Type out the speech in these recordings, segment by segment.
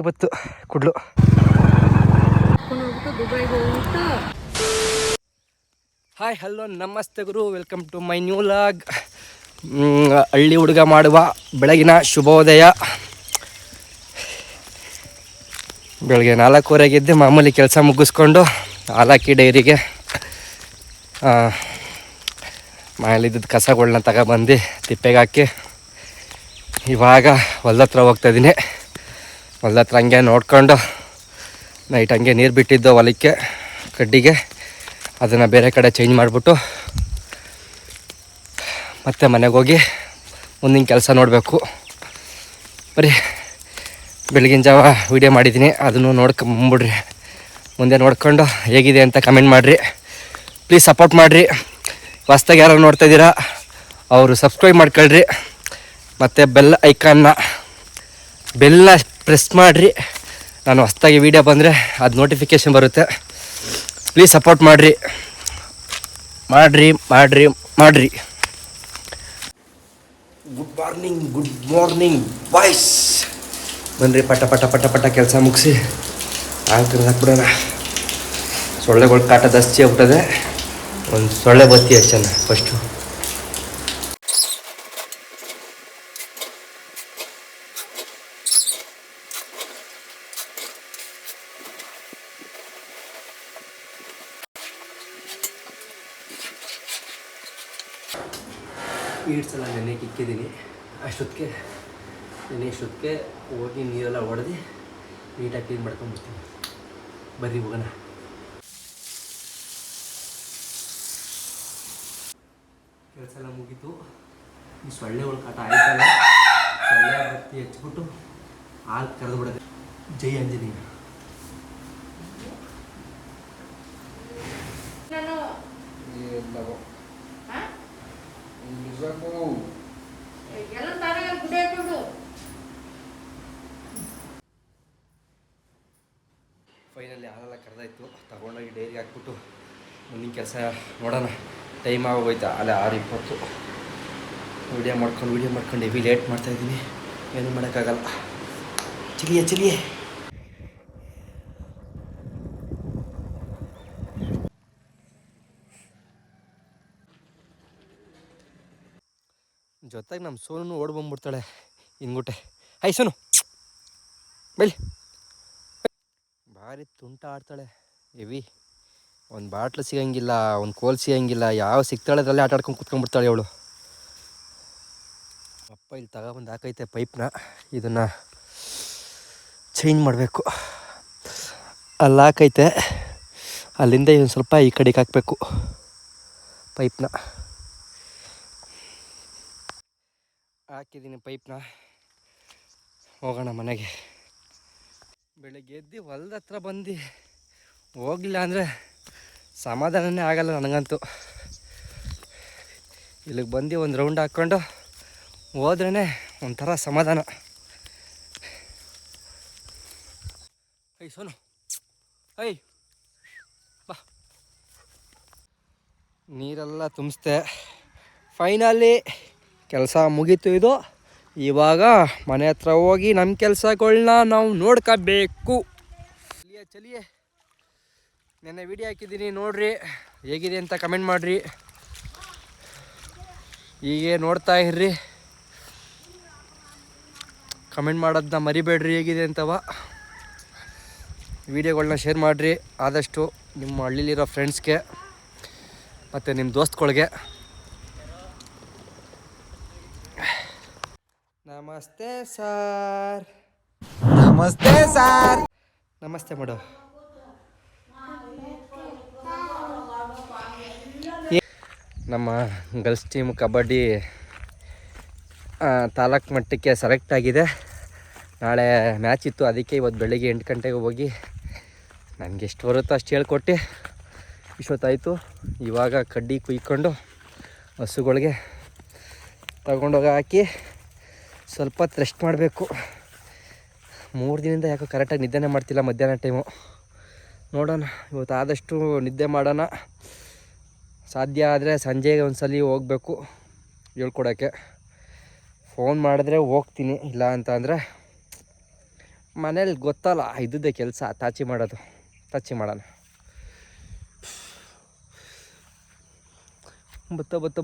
ಇವತ್ತು ಕುಡ್ಲು hi hello ನಮಸ್ತೆ ಗುರು, welcome to my new log. ಹಳ್ಳಿ ಹುಡುಗ ಮಾಡುವ ಬೆಳಗಿನ ಶುಭೋದಯ. ಬೆಳಗ್ಗೆ 4:15 ಎದ್ದು ಮಾಮೂಲಿ ಕೆಲಸ ಮುಗಿಸ್ಕೊಂಡು ಹಾಲಾಕಿ ಡೈರಿಗೆ ಮನೇಲಿದ್ದದ್ದು ಕಸಗಳನ್ನ ತಗೊಬಂದು ತಿಪ್ಪೆಗೆ ಹಾಕಿ ಇವಾಗ ಹೊಲ್ದ ಹತ್ರ ಹೋಗ್ತಾಯಿದ್ದೀನಿ. ಹೊಲ್ದ ಹತ್ರ ಹಂಗೆ ನೋಡ್ಕೊಂಡು ನೈಟ್ ಹಂಗೆ ನೀರು ಬಿಟ್ಟಿದ್ದು ಹೊಲಕ್ಕೆ ಕಡ್ಡಿಗೆ, ಅದನ್ನು ಬೇರೆ ಕಡೆ ಚೇಂಜ್ ಮಾಡಿಬಿಟ್ಟು ಮತ್ತೆ ಮನೆಗೆ ಹೋಗಿ ಮುಂದಿನ ಕೆಲಸ ನೋಡಬೇಕು. ಬರೀ ಬೆಳಗಿನ ಜಾವ ವೀಡಿಯೋ ಮಾಡಿದ್ದೀನಿ, ಅದನ್ನು ನೋಡ್ಕೊಂಬಿಡ್ರಿ. ಮುಂದೆ ನೋಡ್ಕೊಂಡು ಹೇಗಿದೆ ಅಂತ ಕಮೆಂಟ್ ಮಾಡಿರಿ. ಪ್ಲೀಸ್ ಸಪೋರ್ಟ್ ಮಾಡಿರಿ. ಹೊಸ್ದಾಗಿ ಯಾರು ನೋಡ್ತಾಯಿದ್ದೀರಾ ಅವರು ಸಬ್ಸ್ಕ್ರೈಬ್ ಮಾಡ್ಕೊಳ್ರಿ, ಮತ್ತು ಬೆಲ್ನ ಪ್ರೆಸ್ ಮಾಡಿರಿ. ನಾನು ಹೊಸ್ದಾಗಿ ವೀಡಿಯೋ ಬಂದರೆ ಅದು ನೋಟಿಫಿಕೇಷನ್ ಬರುತ್ತೆ. ಪ್ಲೀಸ್ ಸಪೋರ್ಟ್ ಮಾಡಿರಿ. Good morning boys. ಬನ್ನಿರಿ, ಪಟ ಕೆಲಸ ಮುಗಿಸಿ ಹಾಕ್ಬಿಡೋಣ. ಸೊಳ್ಳೆಗಳ ಕಾಟ ಜಾಸ್ತಿ ಆಗ್ಬಿಟ್ಟದೆ. ಒಂದು ಸೊಳ್ಳೆ ಬತ್ತಿ ಹಚ್ಚೋಣ ಫಸ್ಟು. ಈಡ್ಸಲ ನೆನೆಗೆ ಇಕ್ಕಿದ್ದೀನಿ. ಅಷ್ಟೊತ್ತಿಗೆ ಹೋಗಿ ನೀರೆಲ್ಲ ಹೊಡೆದು ನೀಟಾಗಿ ಕ್ಲೀನ್ ಮಾಡ್ಕೊಂಡ್ಬಿಡ್ತೀನಿ. ಬರ್ರಿ ಹೋಗೋಣ. ಕೆಲಸ ಎಲ್ಲ ಮುಗೀತು. ಈ ಸೊಳ್ಳೆಗಳ ಕಾಟ ಆಯ್ತಲ್ಲ, ಸೊಳ್ಳೆ ಬತ್ತಿ ಹಚ್ಬಿಟ್ಟು ಹಾಲು ಕರೆದು ಬಿಡೋದು. ಜೈ ಆಂಜನೇಯ. ಫೈನಲಿ ಹಾಲೆಲ್ಲ ಕರೆದಾಯ್ತು. ತಗೊಂಡೋಗಿ ಡೈರಿಗೆ ಹಾಕ್ಬಿಟ್ಟು ಮುಂದಿನ ಕೆಲಸ ನೋಡೋಣ. ಟೈಮ್ ಆಗೋಯ್ತಾ, ಅಲ್ಲೇ 6:20. ವೀಡಿಯೋ ಮಾಡ್ಕೊಂಡು ಹೆವಿ ಲೇಟ್ ಮಾಡ್ತಾಯಿದ್ದೀನಿ. ಏನೂ ಮಾಡೋಕ್ಕಾಗಲ್ಲ. ಚಲಿಯೇ ಜೊತೆಗೆ ನಮ್ಮ ಸೋನು ಓಡ್ಬಂದ್ಬಿಡ್ತಾಳೆ ಹಿಂಗುಟೆ. ಹೈ ಸೋನು, ಬೈಲಿ. ಭಾರಿ ತುಂಟ ಆಡ್ತಾಳೆ ಹೆವಿ. ಒಂದು ಬಾಟ್ಲು ಸಿಗೋಂಗಿಲ್ಲ, ಒಂದು ಕೋಲ್ ಸಿಗೋಂಗಿಲ್ಲ, ಯಾವ ಸಿಗ್ತಾಳೆ ಅದರಲ್ಲೇ ಆಟ ಆಡ್ಕೊಂಡು ಕುತ್ಕೊಂಡ್ಬಿಡ್ತಾಳೆ ಅವಳು. ಅಪ್ಪ ಇಲ್ಲಿ ತಗೊಬಂದು ಹಾಕೈತೆ ಪೈಪ್ನ. ಇದನ್ನು ಚೇಂಜ್ ಮಾಡಬೇಕು. ಅಲ್ಲಿ ಹಾಕೈತೆ, ಅಲ್ಲಿಂದ ಒಂದು ಸ್ವಲ್ಪ ಈ ಕಡೆಗೆ ಹಾಕಬೇಕು ಪೈಪ್ನ. ಹಾಕಿದ್ದೀನಿ ಪೈಪ್ನ. ಹೋಗೋಣ ಮನೆಗೆ. ಬೆಳಗ್ಗೆ ಎದ್ದು ಹೊಲ್ದ ಹತ್ರ ಬಂದು ಹೋಗಲಿಲ್ಲ ಅಂದರೆ ಸಮಾಧಾನನೇ ಆಗಲ್ಲ ನನಗಂತೂ. ಇಲ್ಲಿಗೆ ಬಂದು ಒಂದು ರೌಂಡ್ ಹಾಕ್ಕೊಂಡು ಹೋದ್ರೇ ಒಂಥರ ಸಮಾಧಾನ. ಐ ಸೋನು, ಐ ಬಾ. ನೀರೆಲ್ಲ ತುಂಬಿಸ್ದೆ. ಫೈನಲಿ ಕೆಲಸ ಮುಗೀತು. ಇದು ಇವಾಗ ಮನೆ ಹತ್ರ ಹೋಗಿ ನಮ್ಮ ಕೆಲಸಗಳನ್ನ ನಾವು ನೋಡ್ಕೋಬೇಕು. ಚಲಿಯೇ. ನೆನ್ನೆ ವಿಡಿಯೋ ಹಾಕಿದ್ದೀನಿ, ನೋಡ್ರಿ ಹೇಗಿದೆ ಅಂತ ಕಮೆಂಟ್ ಮಾಡಿರಿ. ಹೀಗೆ ನೋಡ್ತಾ ಇರ್ರಿ, ಕಮೆಂಟ್ ಮಾಡೋದನ್ನ ಮರಿಬೇಡ್ರಿ ಹೇಗಿದೆ ಅಂತವ. ವಿಡಿಯೋಗಳನ್ನ ಶೇರ್ ಮಾಡಿರಿ ಆದಷ್ಟು ನಿಮ್ಮ ಹಳ್ಳಿಲಿರೋ ಫ್ರೆಂಡ್ಸ್ಗೆ ಮತ್ತು ನಿಮ್ಮ ದೋಸ್ತುಗಳಿಗೆ. ನಮಸ್ತೆ ಸಾರ್. ನಮಸ್ತೆ ಮಾಡು. ನಮ್ಮ ಗರ್ಲ್ಸ್ ಟೀಮ್ ಕಬಡ್ಡಿ ತಾಲೂಕು ಮಟ್ಟಕ್ಕೆ ಸೆಲೆಕ್ಟ್ ಆಗಿದೆ. ನಾಳೆ ಮ್ಯಾಚ್ ಇತ್ತು, ಅದಕ್ಕೆ ಇವತ್ತು ಬೆಳಿಗ್ಗೆ 8 ಗಂಟೆಗೆ ಹೋಗಿ ನನಗೆ ಎಷ್ಟು ಬರುತ್ತೋ ಅಷ್ಟು ಹೇಳ್ಕೊಟ್ಟು ಇಷ್ಟೊತ್ತಾಯಿತು. ಇವಾಗ ಕಡ್ಡಿ ಕುಯ್ಕೊಂಡು ಹಸುಗಳಿಗೆ ತಗೊಂಡೋಗಿ ಹಾಕಿ ಸ್ವಲ್ಪ ಹೊತ್ತು ರೆಸ್ಟ್ ಮಾಡಬೇಕು. 3 ದಿನದಿಂದ ಯಾಕೋ ಕರೆಕ್ಟಾಗಿ ನಿದ್ದೆನೇ ಮಾಡ್ತಿಲ್ಲ ಮಧ್ಯಾಹ್ನ ಟೈಮು. ನೋಡೋಣ, ಇವತ್ತು ಆದಷ್ಟು ನಿದ್ದೆ ಮಾಡೋಣ. ಸಾಧ್ಯ ಆದರೆ ಸಂಜೆಗೆ ಒಂದ್ಸಲ ಹೋಗಬೇಕು ಹೇಳ್ಕೊಡೋಕ್ಕೆ. ಫೋನ್ ಮಾಡಿದ್ರೆ ಹೋಗ್ತೀನಿ, ಇಲ್ಲ ಅಂತ ಅಂದರೆ ಮನೇಲಿ ಗೊತ್ತಲ್ಲ ಇದ್ದಿದ್ದೆ ಕೆಲಸ ತಾಚಿ ಮಾಡೋದು. ತಾಚಿ ಮಾಡೋಣ.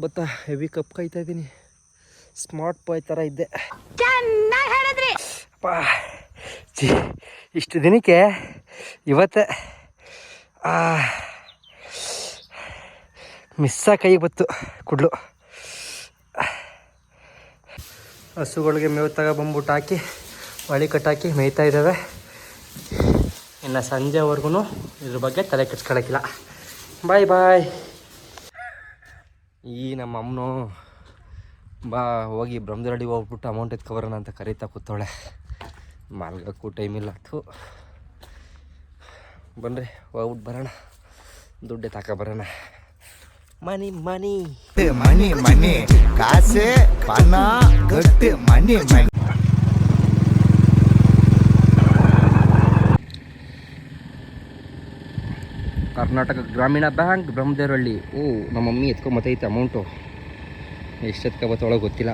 ಬತ್ತ ಹೆವಿ ಕಪ್ ಕಾಯ್ತಾ ಇದ್ದೀನಿ. ಸ್ಮಾರ್ಟ್ ಬಾಯ್ ಥರ ಇದ್ದೆ. ಅಪ್ಪ ಇಷ್ಟು ದಿನಕ್ಕೆ ಇವತ್ತೇ ಕೈಗೆ ಬತ್ತು ಕುಡ್ಲು. ಹಸುಗಳಿಗೆ ಮೇವು ತಗೊಬಂದ್ಬಿಟ್ಟು ಹಾಕಿ ಹೊಳಿ ಕಟ್ಟಾಕಿ ಮೇಯ್ತಾ ಇದ್ದಾವೆ. ಇನ್ನು ಸಂಜೆವರೆಗೂ ಇದ್ರ ಬಗ್ಗೆ ತಲೆ ಕೆಡ್ಸ್ಕೊಳಕ್ಕಿಲ್ಲ. ಬಾಯ್ ಬಾಯ್. ಈ ನಮ್ಮ ಅಮ್ಮನು ಬಾ ಹೋಗಿ ಬ್ರಹ್ಮದರಡಿ ಹೋಗ್ಬಿಟ್ಟು ಅಮೌಂಟ್ ಎತ್ಕೊಬರೋಣ ಅಂತ ಕರೀತಾ ಕೂತವಳೆ. ಮಲ್ಗಕ್ಕೂ ಟೈಮಿಲ್ಲ. ಬನ್ನಿರಿ ಹೋಗ್ಬಿಟ್ಟು ಬರೋಣ, ದುಡ್ಡು ತಗೊಬರೋಣ. ಮನಿ ಮನಿ ಮನಿ ಮನಿ ಕಾಸೆ ಪಣ ಗಟ್ಟಿ ಮನಿ ಮನಿ. ಕರ್ನಾಟಕ ಗ್ರಾಮೀಣ ಬ್ಯಾಂಕ್ ಬ್ರಹ್ಮದೇವರಹಳ್ಳಿ. ನಮ್ಮ ಮಮ್ಮಿ ಎತ್ಕೊಂಬತ್ತೈತೆ ಅಮೌಂಟು. ಎಷ್ಟು ಎತ್ಕೊಬತ್ತೊಳಗೆ ಗೊತ್ತಿಲ್ಲ.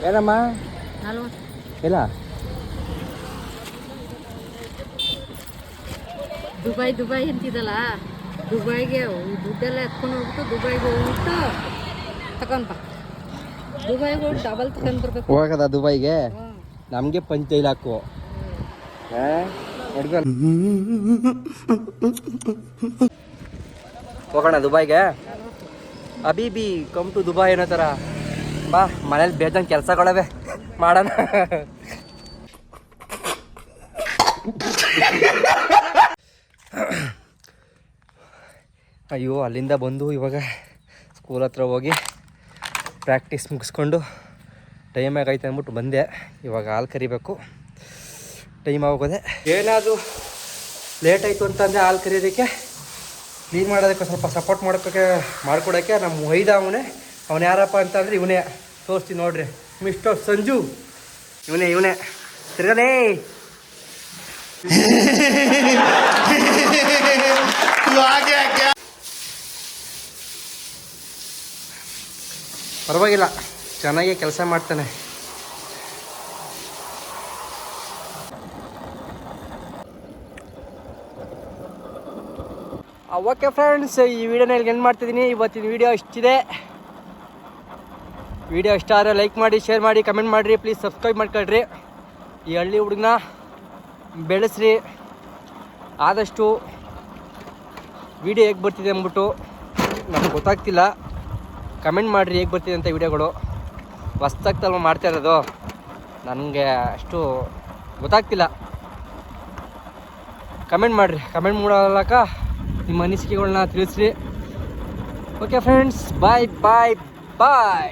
ಏನಮ್ಮ ಇಲ್ಲ ದುಬೈ ಅಂತಿದಲ್ಲ, ದುಬೈಗೆ ದುಡ್ಡೆಲ್ಲ ಎತ್ಕೊಂಡು ಹೋಗ್ಬಿಟ್ಟು ದುಬೈಗೆ ಹೋಗ್ಬಿಟ್ಟು ತಗೊಂಡ್ಬ. ದುಬೈಗೆ ಹೋಗಿ ಡಬಲ್ ತಗೊಂಡ್ ಬರ್ಬೇಕು. ಹೋಗದ ದುಬೈಗೆ? ನಮಗೆ ಪಂಚೈಲ್ ಹಾಕು. ಹೋಗೋಣ ದುಬೈಗೆ. ಅಬೀಬಿ ಕಮ್ ಟು ದುಬೈ ಏನೋ ಥರ. ಬಾ, ಮನೇಲಿ ಬೇಜಾನ್ ಕೆಲಸಗಳವೆ, ಮಾಡೋಣ. ಅಯ್ಯೋ, ಅಲ್ಲಿಂದ ಬಂದು ಇವಾಗ ಸ್ಕೂಲ್ ಹತ್ರ ಹೋಗಿ ಪ್ರಾಕ್ಟೀಸ್ ಮುಗಿಸ್ಕೊಂಡು ಟೈಮ್ ಆಗೈತೆ ಅಂದ್ಬಿಟ್ಟು ಬಂದೆ. ಇವಾಗ ಹಾಲು ಕರಿಬೇಕು, ಟೈಮ್ ಆಗೋದೆ. ಏನಾದರೂ ಲೇಟ್ ಆಯಿತು ಅಂತಂದರೆ ಹಾಲು ಕರಿಯೋದಕ್ಕೆ, ಕ್ಲೀನ್ ಮಾಡೋದಕ್ಕೆ ಸ್ವಲ್ಪ ಸಪೋರ್ಟ್ ಮಾಡ್ಕೊಡೋಕ್ಕೆ ನಮ್ಮ ವೈದ ಅವನು ಯಾರಪ್ಪ ಅಂತಂದರೆ ಇವನೇ. ತೋರಿಸ್ತೀನಿ ನೋಡ್ರಿ, ಮಿಸ್ಟರ್ ಸಂಜು. ಇವನೇ ತಿರ್ಗನೇ. ಪರವಾಗಿಲ್ಲ, ಚೆನ್ನಾಗಿ ಕೆಲಸ ಮಾಡ್ತಾನೆ. ಓಕೆ ಫ್ರೆಂಡ್ಸ್, ಈ ವಿಡಿಯೋನ ಇಲ್ಲಿ ಎಂಡ್ ಮಾಡ್ತಿದ್ದೀನಿ. ಇವತ್ತಿನ ವಿಡಿಯೋ ಇಷ್ಟಿದೆ. ವಿಡಿಯೋ ಇಷ್ಟ ಆದರೆ ಲೈಕ್ ಮಾಡಿ, ಶೇರ್ ಮಾಡಿ, ಕಮೆಂಟ್ ಮಾಡಿರಿ. ಪ್ಲೀಸ್ ಸಬ್ಸ್ಕ್ರೈಬ್ ಮಾಡ್ಕೊಳ್ರಿ. ಈ ಹಳ್ಳಿ ಹುಡುಗನ ಬೆಳೆಸ್ರಿ. ಆದಷ್ಟು ವಿಡಿಯೋ ಹೇಗೆ ಬರ್ತಿದೆ ಅಂದ್ಬಿಟ್ಟು ನಮ್ಗೆ ಗೊತ್ತಾಗ್ತಿಲ್ಲ. ಕಮೆಂಟ್ ಮಾಡಿರಿ ಹೇಗೆ ಬರ್ತಿದೆ ಅಂತ ವಿಡಿಯೋಗಳು. ಹೊಸ್ದಾಗ್ತಲ್ವ ಮಾಡ್ತಾ ಇರೋದು, ನನಗೆ ಅಷ್ಟು ಗೊತ್ತಾಗ್ತಿಲ್ಲ. ಕಮೆಂಟ್ ಮಾಡಿರಿ. ಕಮೆಂಟ್ ಮಾಡೋಲ್ಲಕ ನಿಮ್ಮ ಅನಿಸಿಕೆಗಳನ್ನ ತಿಳಿಸ್ರಿ. ಓಕೆ ಫ್ರೆಂಡ್ಸ್, ಬಾಯ್ ಬಾಯ್ ಬಾಯ್.